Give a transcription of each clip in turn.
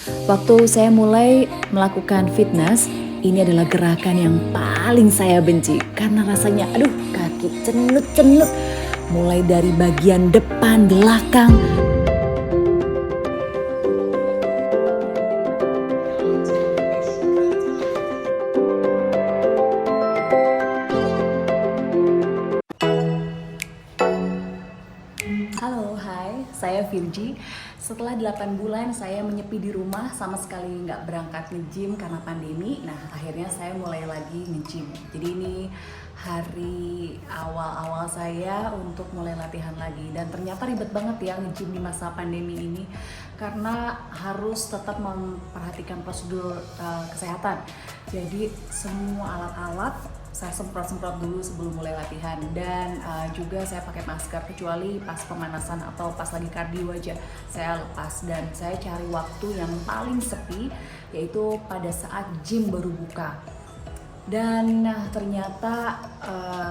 Waktu saya mulai melakukan fitness, ini adalah gerakan yang paling saya benci karena rasanya aduh kaki cenut-cenut mulai dari bagian depan, belakang. Halo, hai, saya Virgi. Setelah 8 bulan saya menyepi di rumah, sama sekali nggak berangkat nge-gym karena pandemi. Nah, akhirnya saya mulai lagi nge-gym. Jadi ini hari awal-awal saya untuk mulai latihan lagi. Dan ternyata ribet banget ya nge-gym di masa pandemi ini, karena harus tetap memperhatikan prosedur kesehatan. Jadi semua alat-alat saya semprot-semprot dulu sebelum mulai latihan, dan juga saya pakai masker kecuali pas pemanasan atau pas lagi kardio aja saya lepas. Dan saya cari waktu yang paling sepi, yaitu pada saat gym baru buka. Dan ternyata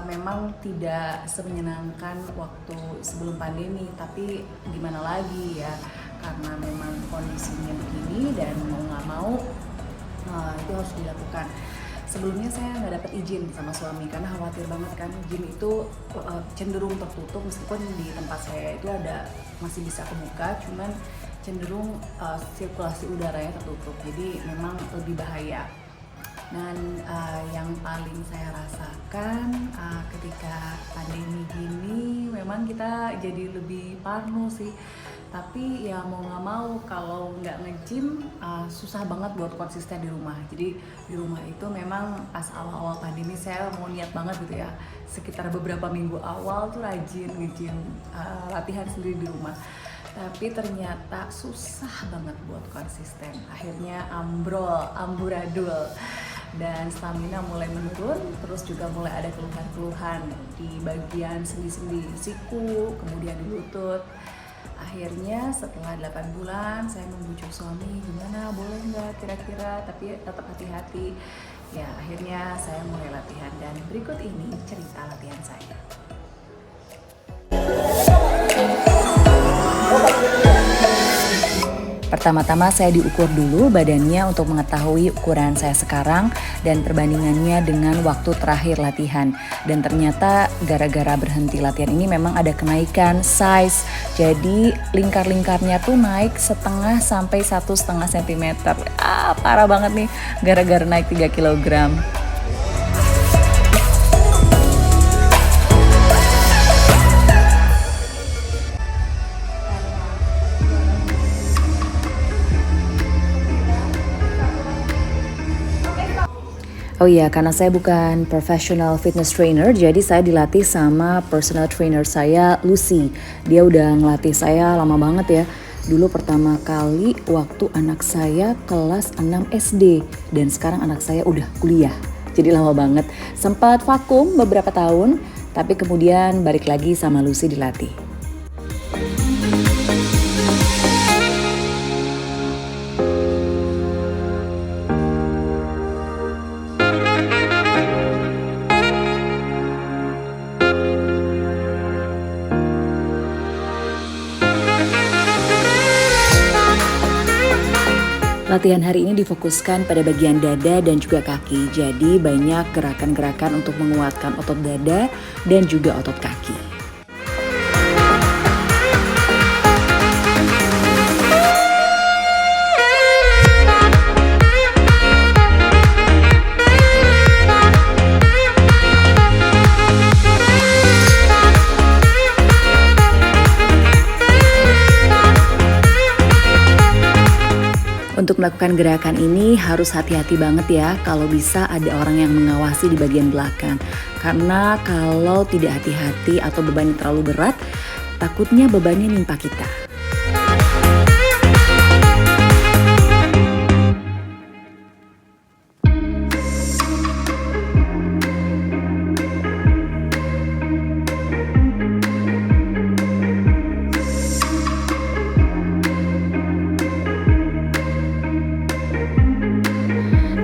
memang tidak semenyenangkan waktu sebelum pandemi, tapi gimana lagi ya, karena memang kondisinya begini dan mau nggak mau itu harus dilakukan. Sebelumnya saya nggak dapat izin sama suami karena khawatir banget kan, gym itu cenderung tertutup, meskipun di tempat saya itu ada masih bisa kebuka, cuman cenderung sirkulasi udaranya tertutup, jadi memang lebih bahaya. Dan yang paling saya rasakan ketika pandemi gini, memang kita jadi lebih parno sih. Tapi ya mau nggak mau, kalau nggak nge-gym susah banget buat konsisten di rumah. Jadi di rumah itu memang pas awal-awal pandemi saya mau niat banget gitu ya, sekitar beberapa minggu awal tuh rajin nge-gym, latihan sendiri di rumah. Tapi ternyata susah banget buat konsisten. Akhirnya amburadul. Dan stamina mulai menurun, terus juga mulai ada keluhan-keluhan di bagian sendi-sendi siku, kemudian di lutut. Akhirnya setelah 8 bulan saya membujuk suami, gimana boleh nggak kira-kira, tapi tetap hati-hati. Ya akhirnya saya mulai latihan, dan berikut ini cerita latihan saya. Pertama-tama saya diukur dulu badannya untuk mengetahui ukuran saya sekarang dan perbandingannya dengan waktu terakhir latihan. Dan ternyata gara-gara berhenti latihan ini memang ada kenaikan size. Jadi lingkar-lingkarnya tuh naik 0,5 sampai 1,5 cm. Parah banget nih gara-gara naik 3 kg. Oh iya, karena saya bukan professional fitness trainer, jadi saya dilatih sama personal trainer saya, Lucy. Dia udah ngelatih saya lama banget ya. Dulu pertama kali waktu anak saya kelas 6 SD, dan sekarang anak saya udah kuliah. Jadi lama banget. Sempat vakum beberapa tahun, tapi kemudian balik lagi sama Lucy dilatih. Latihan hari ini difokuskan pada bagian dada dan juga kaki, jadi banyak gerakan-gerakan untuk menguatkan otot dada dan juga otot kaki. Untuk melakukan gerakan ini harus hati-hati banget ya, kalau bisa ada orang yang mengawasi di bagian belakang. Karena kalau tidak hati-hati atau bebannya terlalu berat, takutnya bebannya nimpa kita.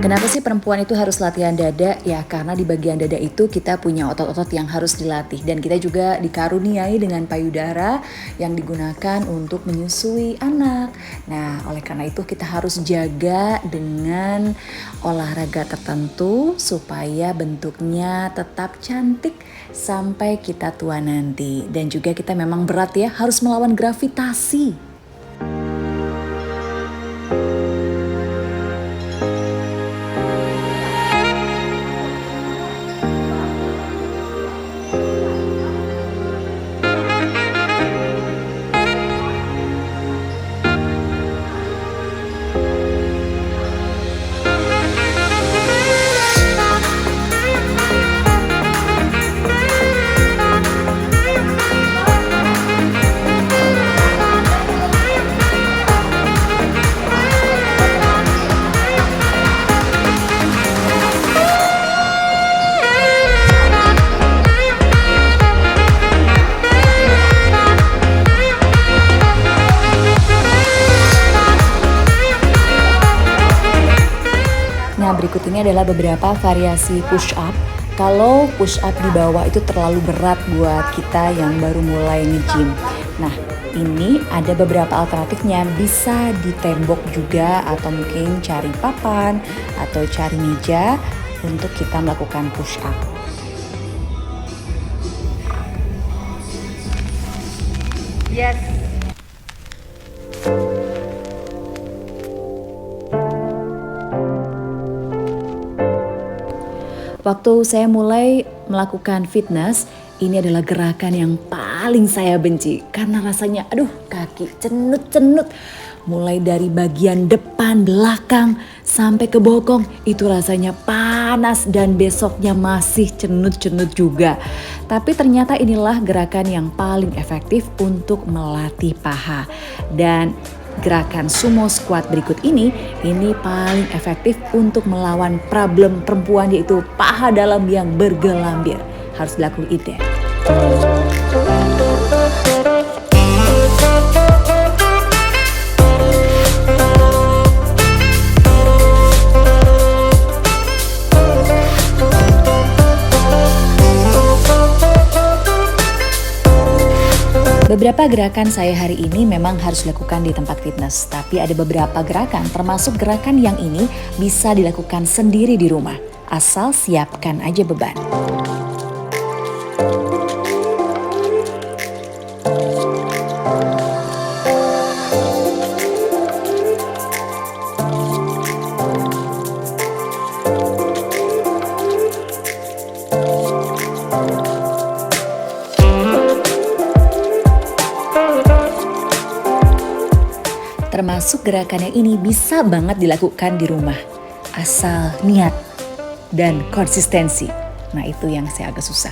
Kenapa sih perempuan itu harus latihan dada? Ya karena di bagian dada itu kita punya otot-otot yang harus dilatih. Dan kita juga dikaruniai dengan payudara yang digunakan untuk menyusui anak. Nah oleh karena itu kita harus jaga dengan olahraga tertentu supaya bentuknya tetap cantik sampai kita tua nanti. Dan juga kita memang berat ya, harus melawan gravitasi. Nah berikut ini adalah beberapa variasi push up. Kalau push up di bawah itu terlalu berat buat kita yang baru mulai nge-gym. Nah ini ada beberapa alternatifnya, bisa di tembok juga atau mungkin cari papan atau cari meja untuk kita melakukan push up. Yes. Waktu saya mulai melakukan fitness, ini adalah gerakan yang paling saya benci karena rasanya kaki cenut-cenut. Mulai dari bagian depan, belakang, sampai ke bokong itu rasanya panas dan besoknya masih cenut-cenut juga. Tapi ternyata inilah gerakan yang paling efektif untuk melatih paha. Dan gerakan sumo squat berikut ini paling efektif untuk melawan problem perempuan, yaitu paha dalam yang bergelambir. Harus dilakukan itu. Beberapa gerakan saya hari ini memang harus dilakukan di tempat fitness, tapi ada beberapa gerakan termasuk gerakan yang ini bisa dilakukan sendiri di rumah, asal siapkan aja beban. Termasuk gerakan yang ini bisa banget dilakukan di rumah, asal niat dan konsistensi. Nah itu yang saya agak susah.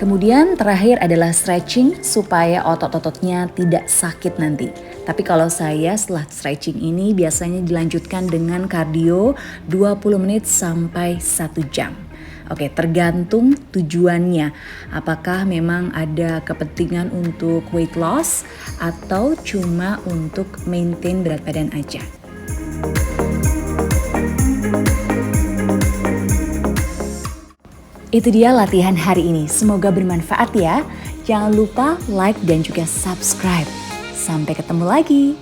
Kemudian terakhir adalah stretching supaya otot-ototnya tidak sakit nanti. Tapi kalau saya setelah stretching ini biasanya dilanjutkan dengan kardio 20 menit sampai 1 jam. Oke, tergantung tujuannya. Apakah memang ada kepentingan untuk weight loss atau cuma untuk maintain berat badan aja. Itu dia latihan hari ini. Semoga bermanfaat ya. Jangan lupa like dan juga subscribe. Sampai ketemu lagi.